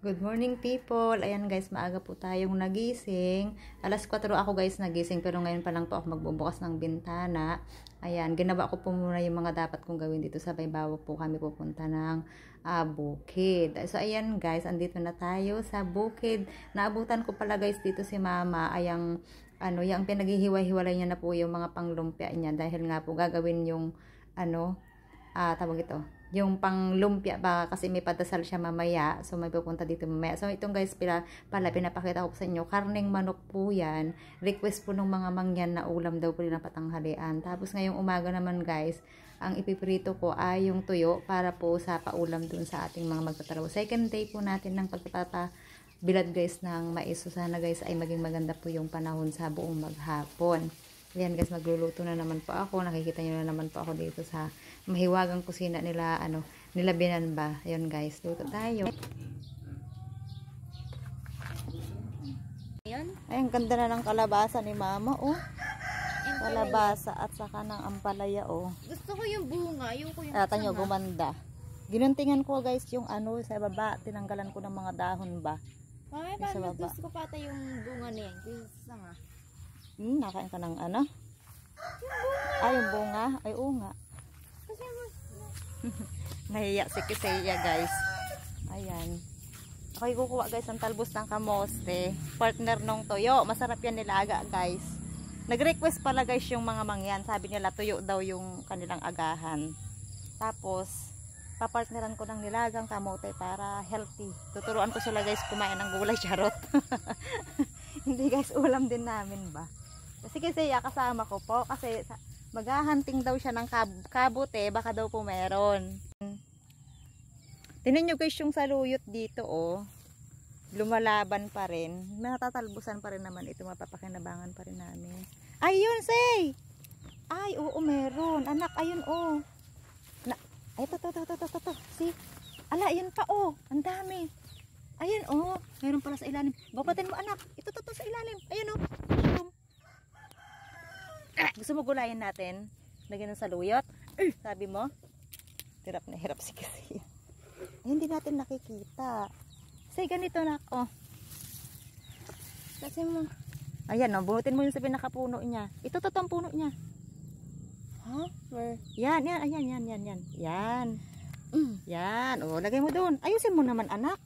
Good morning people. Ayan guys, maaga po tayong nagising. Alas 4 ako guys nagising pero ngayon pa lang po ako magbubukas ng bintana. Ayan, ginawa ko po muna yung mga dapat kong gawin dito. Sabay bago po kami pupunta ng bukid. So ayan guys, andito na tayo sa bukid. Naabutan ko pala guys dito si mama. Ayang yung pinaghihiwa-hiwalay niya na po yung mga panglumpia niya dahil nga po gagawin yung tawag ito, yung panglumpia ba kasi may padasal siya mamaya, so may pupunta dito mamaya. So itong guys pala pinapakita ko sa inyo, karneng manok po yan, request po ng mga mangyan na ulam daw po nila patanghalian. Tapos ngayong umaga naman guys, ang ipiprito ko ay yung tuyo para po sa paulam dun sa ating mga magtatrabaho. Second day po natin ng pagpapabilad guys ng mais. So sana guys ay maging maganda po yung panahon sa buong maghapon. Ayan guys, magluluto na naman po ako. Nakikita nyo na naman po ako dito sa mahiwagang kusina nila, nila Binanba. Ayan guys, luto tayo. Ayan, ganda na ng kalabasa ni mama, oh. Kalabasa at saka ng ampalaya, oh. Gusto ko yung bunga, yung ko yung nyo, gumanda. Ginuntingan ko guys yung sa baba. Tinanggalan ko ng mga dahon ba. Ay, parang gusto ko pata yung bunga niyan. Yung sanga. Nakain ka ng ano? Yung bunga? Ay, oo nga. Nahiya si Kiseya guys. Ayan. Ako'y kukuha guys ng talbos ng kamote. Partner nung tuyo. Masarap yan nilaga guys. Nag-request pala guys yung mga mangyan. Sabi nila tuyo daw yung kanilang agahan. Tapos, papartneran ko ng nilagang kamote para healthy. Tuturuan ko sila guys kumain ng gulay, charot. Hindi guys, ulam din namin ba. Kasi kasama ko po kasi maghahunting daw siya ng kabute, baka daw po meron. Tingnan nyo guys yung saluyot dito, oh. Lumalaban pa rin. Natatalbusan pa rin naman ito, mapapakinabangan pa rin namin. Ayun, say! Ay, oo, meron. Anak, ayun, oh. Ay, to. See? Ala, ayun pa, oh. Ang dami. Ayun, oh. Meron pala sa ilalim. Babatin mo, anak. Ito, sa ilalim. Ayun, oh. Gusto mo gulayin natin? Lagyan ng saluyot? Sabi mo? Hirap na hirap si kasi. Hindi natin nakikita. Say, ganito na. Oh. Kasi mo. Ayan, oh. Bunutin mo yung sa pinakapuno niya. Ito, ang puno niya. Huh? Where? Yan. Yan. Yan. Oh, lagay mo doon. Ayusin mo naman, anak.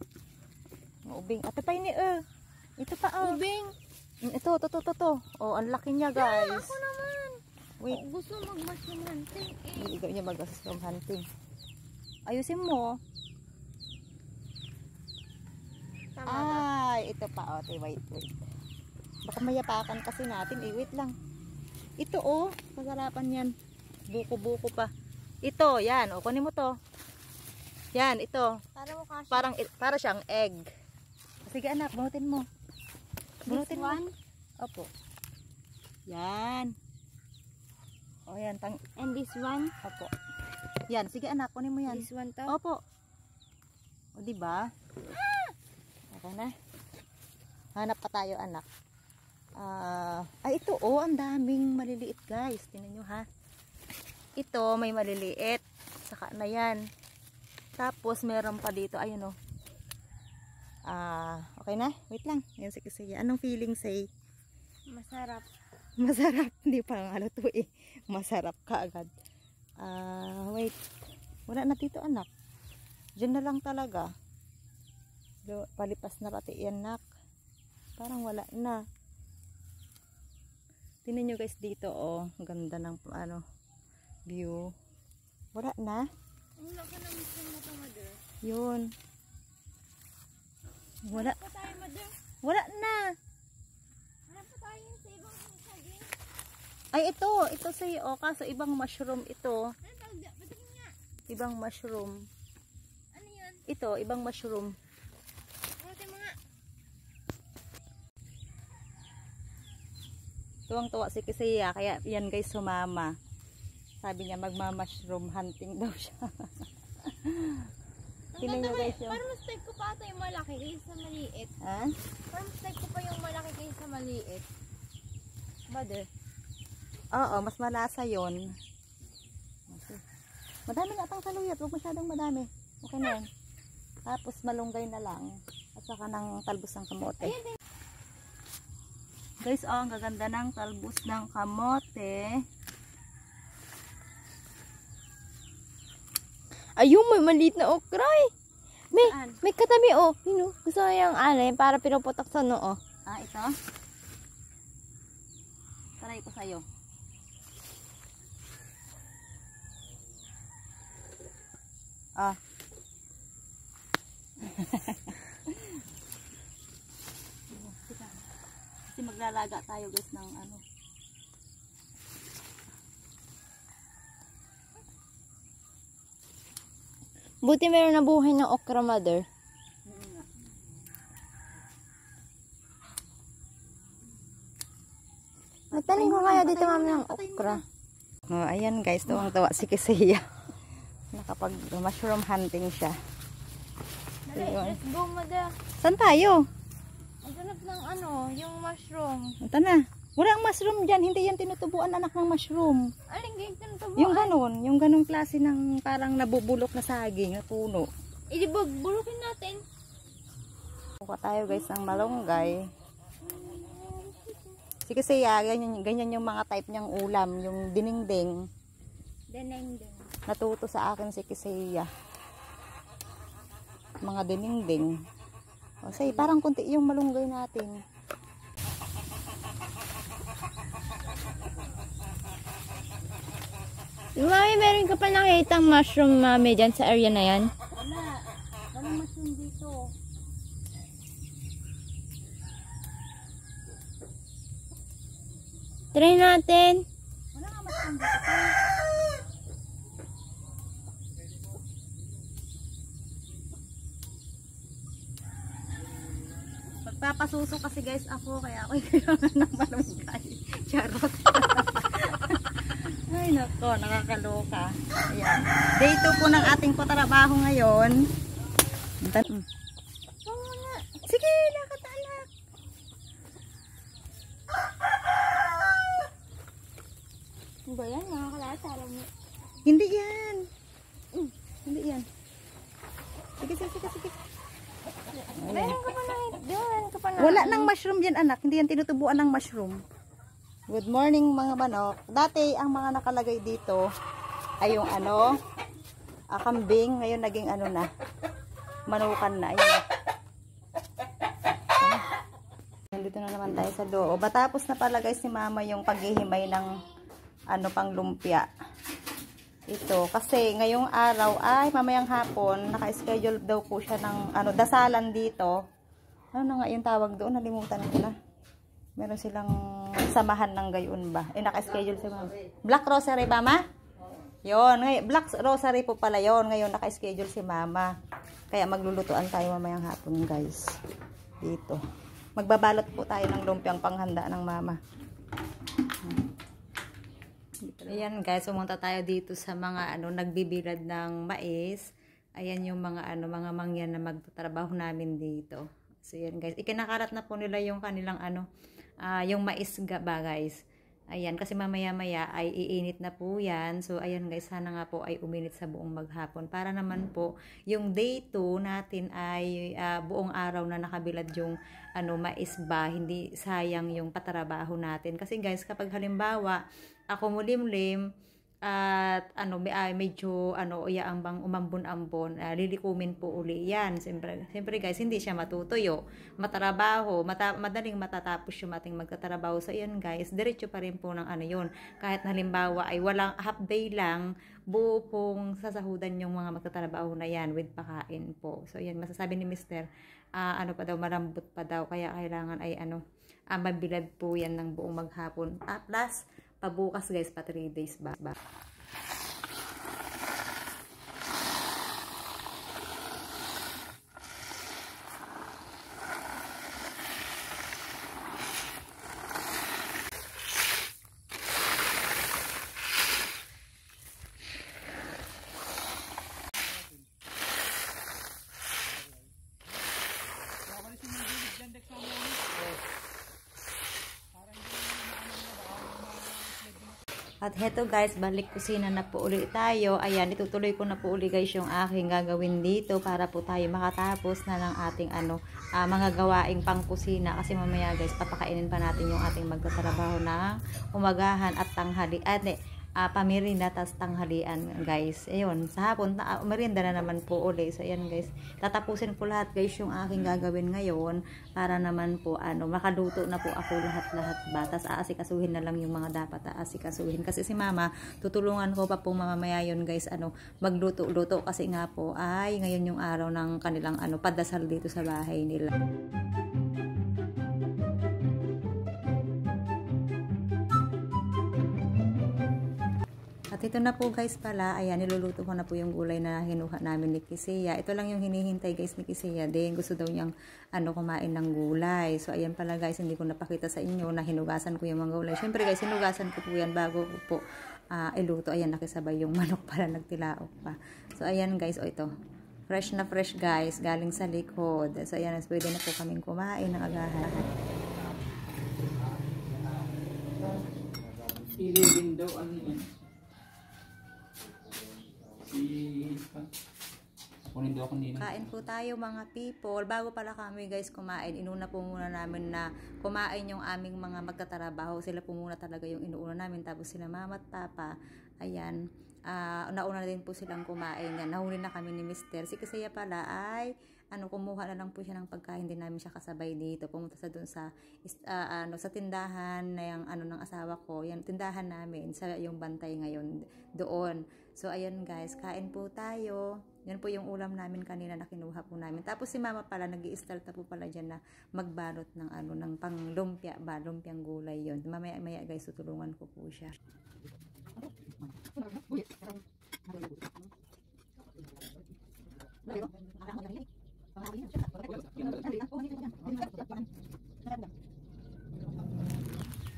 Ubing. Ito pa ini, Ito pa, oh. Ubing. Ito. Oh, ang laki niya, guys. Ako naman. Wait. Gusto mag-mushroom hunting. Ikaw niya mag-mushroom hunting. Ayusin mo. Tama ba? Ay, ito pa, oh. Wait. Baka mayapakan kasi natin, wait lang. Ito, oh. Masarapan yan. Buko-buko pa. Ito, yan. O, kunin mo to. Yan, ito. Para siyang egg. Sige anak, bunutin mo. Bunutin mo. Opo. Yan. O yan. And this one? Opo. Yan, sige anak, kunin mo yan. This one to? Opo. O diba? Okay na. Hanap pa tayo anak. Ay ito, oh, ang daming maliliit guys. Tingnan nyo ha. Ito, may maliliit. Saka na yan. Tapos, meron pa dito. Ayun, oh. Okay na? Wait lang. Yan, sige. Anong feeling, say? Masarap. Masarap. Hindi pa nga haluto eh. Masarap ka agad. Wait. Wala na dito, anak. Diyan na lang talaga. Palipas na pati yan, nak. Parang wala na. Tingnan nyo guys dito, oh. Ganda ng, view. Wala na. Ang laki ng mission mo to, mother. Yun. Wala. Hanap pa tayo, mother. Wala na. Hanap pa tayo sa ibang saging. Ay, ito. Ito sa iyo. Kaso ibang mushroom ito. Ano tawag da? Patingin nga. Ibang mushroom. Ano yun? Ito, ibang mushroom. Bunutin mo nga. Tuwang-tuwa si Kisaya. Kaya yan guys, sumama. Sabi niya magma-mushroom hunting daw siya. Tingnan nyo guys yung... Parang mas type ko pa ata yung malaki kaysa maliit. Ha? Parang mas type ko pa yung malaki kaysa maliit. Mother. Oo, mas malasa yun. Madami na atang saluyot. Huwag masyadong madami. Okay na yan. Tapos malunggay na lang. At saka ng talbos ng kamote. Guys, oh, ang gaganda ng talbos ng kamote. Ayun, may maliit na okra eh. Saan? May katabi oh. Yun oh. Gusto ko yung alin para pinuputok sa noo. Ah, ito? Try ko sa'yo. Ah. Kasi maglalaga tayo guys ng ano. Buti meron na buhay ng okra, mother. Nagtanim ko kaya dito mami ng okra. Oh, ayan guys, tuwang-tuwa si Kisaya. Nakapag mushroom hunting siya. Let's go, mother. Saan tayo? Ang ganap ng ano, yung mushroom. Ito na. Wala ang mushroom dyan. Hindi yan tinutubuan anak ng mushroom. Aling ganyan ito Yung ganun klase ng parang nabubulok na saging na puno. bulukin natin. Kuha tayo guys ng malunggay. Si Kisaya, ganyan yung mga type niyang ulam. Yung dinengdeng. Deneng-deng. Natuto sa akin si Kisaya. Mga dinengdeng. O say, parang kunti yung malunggay natin. Mami, meron ka pa nakitang mushroom, mami, dyan sa area na yan? Wala. Walang mushroom dito. Try natin. Wala nga mushroom dito. Magpapasuso kasi guys ako, kaya ako kailangan ng malunggay. Charot. Ay nako, nakakaloka. Ayan. Day 2 po ng ating patrabaho ngayon. Sige, lakad anak. Ano ba yan? Nakakalasa lang mo. Hindi yan. Hindi yan. Sige. Meron ka pa Wala nang mushroom yan anak. Hindi yan tinutubuan ng mushroom. Good morning mga manok. Dati ang mga nakalagay dito ay yung ano, kambing. Ngayon naging ano na, manukan na. Ayan. Nandito na naman tayo sa loob. Batapos na pala guys ni mama yung paghihimay ng ano pang lumpia. Ito. Kasi ngayong araw ay mamayang hapon, naka-schedule daw po siya ng ano, dasalan dito. Ano na nga yung tawag doon? Nalimutan ko na. Meron silang samahan ng gayon ba? Naka-schedule si mama. Black Rosary ba, ma? Yun. Black Rosary po pala yun. Ngayon naka-schedule si mama. Kaya maglulutuan tayo mamayang hapon, guys. Dito. Magbabalot po tayo ng lumpiang panghanda ng mama. Ayan, guys. Pumunta tayo dito sa mga ano, nagbibilad ng mais. Ayan yung mga ano, mga mangyan na magtatrabaho namin dito. So, yan, guys. Ikinakarat na po nila yung kanilang ano, yung mais ba guys. Ayan, kasi mamaya-maya ay iinit na po yan. So, ayan guys, sana nga po ay uminit sa buong maghapon. Para naman po, yung day 2 natin ay buong araw na nakabilad yung ano, mais ba. Hindi sayang yung patrabaho natin. Kasi guys, kapag halimbawa, ako mulimlim, at ano medyo ano iyaang bang umambon-ambon, lilikumin po uli yan. Siyempre guys, hindi siya matutuyo, matrabaho, madaling matatapos yung ating magtatrabaho. So yan guys, diretso pa rin po ng ano yun. Kahit halimbawa ay walang half day lang, buo pong sasahudan yung mga magtatrabaho na yan with pakain po. So yan, masasabi ni Mr. Ano pa daw, marambot pa daw, kaya kailangan ay ano, mabilad po yan ng buong maghapon. Plus pabukas guys, pa 3 days ba. At heto guys, balik kusina na po ulit tayo. Ayan, itutuloy ko na po ulit guys yung aking gagawin dito para po tayo makatapos na ng ating mga gawaing pang kusina. Kasi mamaya guys, papakainin pa natin yung ating magtatrabaho ng umagahan at tanghali. Pamirinda tas tanghalian guys. Ayun, sa hapon merienda na naman po ulit. So ayan guys, tatapusin ko lahat guys yung aking gagawin ngayon para naman po makaluto na po ako lahat-lahat ba. Tas aasikasuhin na lang yung mga dapat aasikasuhin kasi si mama tutulungan ko pa po mamaya yun guys magluto-luto kasi nga po ay ngayon yung araw ng kanilang padasal dito sa bahay nila. At ito na po guys pala, ayan, niluluto ko na po yung gulay na hinuha namin ni Kiseya. Ito lang yung hinihintay guys ni Kiseya din. Gusto daw niyang kumain ng gulay. So ayan pala guys, hindi ko napakita sa inyo na hinugasan ko yung mga gulay. Syempre guys, hinugasan ko po yan bago ko po iluto. Ayan, nakisabay yung manok para nagtilaok pa. So ayan guys, ito. Fresh na fresh guys, galing sa likod. So ayan, pwede na po kaming kumain ng agahan. Ililin daw Kain po tayo mga people. Bago pala kami guys kumain, inuna po muna namin na kumain yung aming mga magtatrabaho. Sila po muna talaga yung inuuna namin. Tapos sila mama at papa, ayan, nauna din po silang kumain. Yan, nahuli na kami ni Mr. Si Kisaya pala ay kumuha na lang po siya ng pagkain, din namin siya kasabay dito. Pumunta sa doon sa sa tindahan na yung ng asawa ko. Yan tindahan namin sa yung bantay ngayon doon. So ayan guys, kain po tayo. Yan po yung ulam namin kanina na kinuha po namin. Tapos si mama pala nag-i-start na po pala diyan na magbalot ng ng panglumpia ba, lumpiang gulay yon. Mamaya guys tutulungan ko po siya.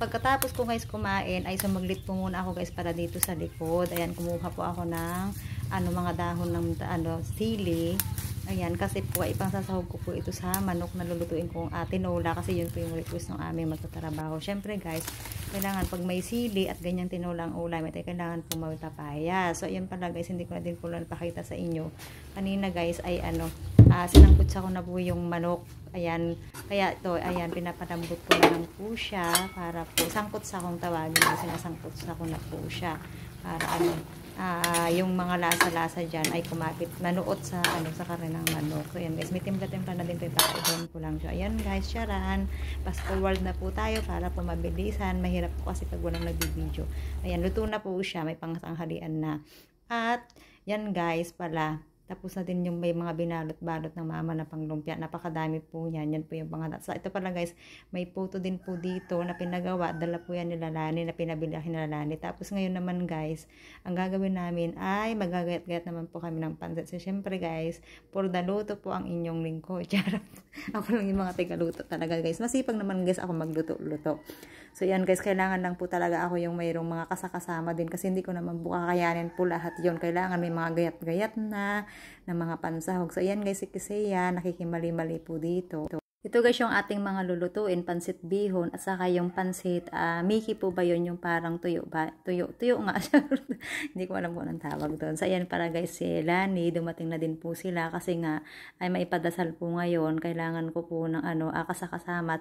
Pagkatapos ko guys kumain ay sumaglit po muna ako guys para dito sa likod. Ayan, kumuha po ako ng mga dahon ng sili. Ayan, kasi po ipang sasahog ko po ito sa manok na lulutuin kong tinola kasi yun po yung request ng aming magtatrabaho. Syempre guys, kailangan pag may sili at ganyan tinolang ulam, ito kailangan po may papaya. So ayan pala guys, hindi ko na din po napakita sa inyo. Kanina guys ay sinangkot sa ko na po yung manok. Ayan, kaya ito, ayan, pinapadambot ko na lang po siya para po, sangkot sa akong tawagin, sinasangkot sa ko na po siya para yung mga lasa-lasa dyan ay kumapit, manuot sa sa karne ng manok. So ayan guys, may timpla-timpla na din po, ipakailan ko lang siya. Ayan guys, charan, fast forward na po tayo para po mabilisan. Mahirap po kasi pag walang nagbibideo. Ayan, luto na po siya, may pangtanghalian na. At yan guys pala, tapos na din yung may mga binalot-balot ng mama na panglumpia. Napakadami po yan. Yan po yung pangalat. So, ito pala guys, may puto din po dito na pinagawa. Dala po yan nila Lani, na pinabilahin nila Lani. Tapos ngayon naman guys, ang gagawin namin ay magagayat-gayat naman po kami ng pansit. So, syempre guys, for the luto po ang inyong lingkod. Charot. Ako lang yung mga tigaluto talaga guys. Masipag naman guys ako magluto-luto. So, yan guys, kailangan lang po talaga ako yung mayroong mga kasakasama din kasi hindi ko naman po kakayanin po lahat yon. Kailangan may mga gayat-gayat na mga pansahog. So, ayan guys, si Kiseya, nakikimali-mali po dito. Ito guys yung ating mga lulutuin, pansit bihon at saka yung pansit Mickey po ba yun, yung parang tuyo ba? Tuyo nga. Hindi ko alam kung anong tawag doon. So ayan para guys, si Lani, dumating na din po sila kasi nga ay maipadasal po ngayon. Kailangan ko po ng kasakasama.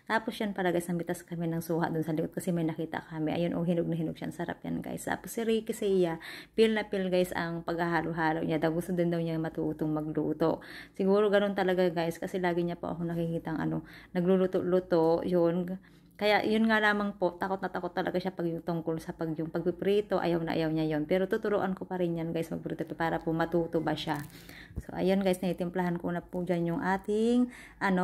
Tapos yan para guys, namitas kami ng suha doon sa likod kasi may nakita kami. Ayun, hinog na hinog siya. Sarap yan guys. Tapos si Ricky siya, pil na pil guys ang paghahalo-halo niya. Gusto din daw niya matutong magluto. Siguro ganun talaga guys kasi lagi niya po ako nakikitang nagluluto-luto yun. Kaya yun nga lamang po, takot na takot talaga siya pag yung tungkol sa yung pagpiprito, ayaw na ayaw niya yun. Pero tuturuan ko pa rin yan guys magprito para po matuto ba siya. So ayan guys, naitimplahan ko na po dyan yung ating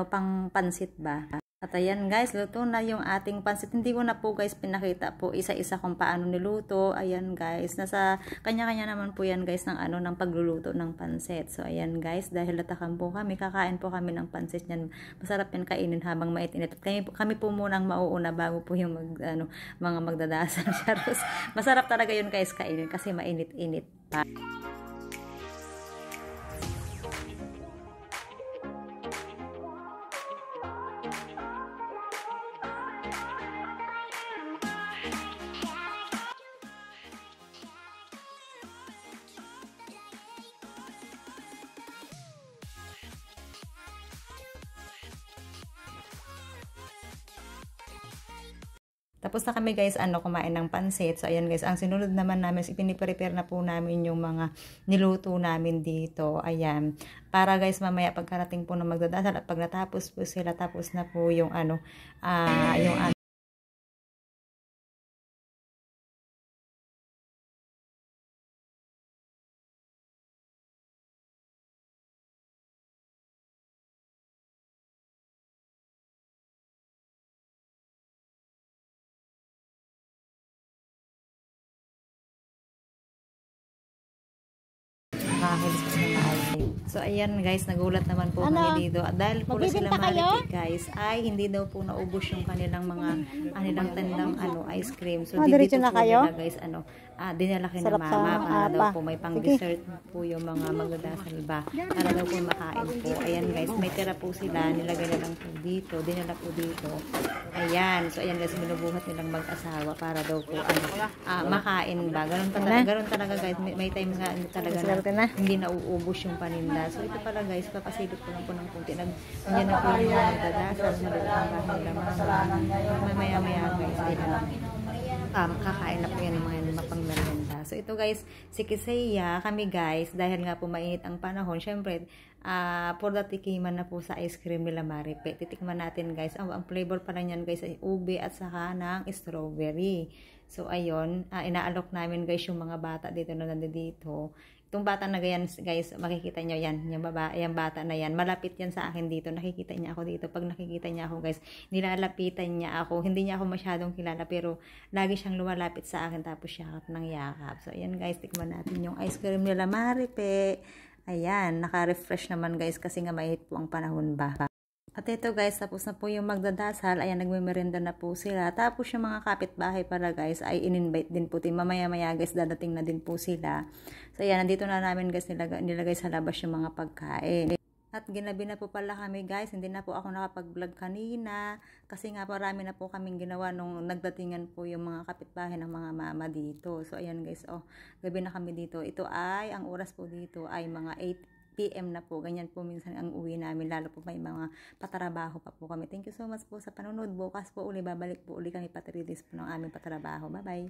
pang pansit ba. At ayan guys, luto na yung ating pansit. Hindi ko na po guys pinakita po isa-isa kung paano niluto. Ayan guys, nasa kanya-kanya naman po yan guys ng ng pagluluto ng pansit. So ayan guys, dahil natakan po kami, kakain po kami ng pansit niyan. Masarap yan kainin habang maitinit. At kami po munang mauuna bago po yung mga magdadasal. Masarap talaga yun guys kainin kasi mainit-init pa. Tapos na kami guys, kumain ng pansit. So, ayan guys, ang sinunod naman namin, ipiniprepare na po namin yung mga niluto namin dito. Ayan. Para guys, mamaya pagkarating po na magdadasal at pag natapos po sila, tapos na po yung yung nakakahilis po ng maayos. So, ayan guys, nagulat naman po kami dito. At dahil po sila Maripi guys, ay hindi daw po naubos yung kanilang kanilang tandang ice cream. So, dito po nila guys, dinala kina mama para daw po may pang dessert po yung mga magdadasal ba. Para daw po makain po. Ayan guys, may tira po sila. Nilagay na lang po dito. Dinala po dito. Ayan. So, ayan guys, binubuhat nilang mag-asawa para daw po makain ba. Ganun talaga guys. May time nga talaga na hindi na uubos yung paninda. So, ito pala guys, papasilip ko lang po ng kunti. Nandiyan na po yung mga magdadasal. Maluot ang bahay nila mama. Maya guys, kakain na po yan ng mga mapangmerienda. So, ito guys, si Kisaya, kami guys, dahil nga po mainit ang panahon, syempre, for the tikiman na po sa ice cream nila Maripe. Titikman natin guys. Ang flavor pala niyan guys ay ube at saka ng strawberry. So, ayun, inaalok namin guys yung mga bata dito na nandito. Itong bata na ganyan guys, makikita nyo yan, yung bata na yan, malapit yan sa akin dito, nakikita niya ako dito. Pag nakikita niya ako guys, nilalapitan niya ako, hindi niya ako masyadong kilala, pero lagi siyang lumalapit sa akin, tapos yakap ng yakap. So ayan guys, tikman natin yung ice cream nila Maripe. Ayan, naka-refresh naman guys, kasi nga mainit po ang panahon ba. At ito guys, tapos na po yung magdadasal. Ayan, nagme-merenda na po sila. Tapos yung mga kapitbahay pala guys, ay in-invite din po. Mamaya-maya guys, dadating na din po sila. So ayan, nandito na namin guys nilagay sa labas yung mga pagkain. At ginabi na po pala kami guys, hindi na po ako nakapag-vlog kanina. Kasi nga marami na po kaming ginawa nung nagdatingan po yung mga kapitbahay ng mga mama dito. So ayan guys, gabi na kami dito. Ito ay, ang oras po dito ay mga 8 PM na po. Ganyan po minsan ang uwi namin, lalo po may mga patrabaho pa po kami. Thank you so much po sa panonood. Bukas po uli, babalik po uli kami, patrelease po ng aming patrabaho. Bye bye!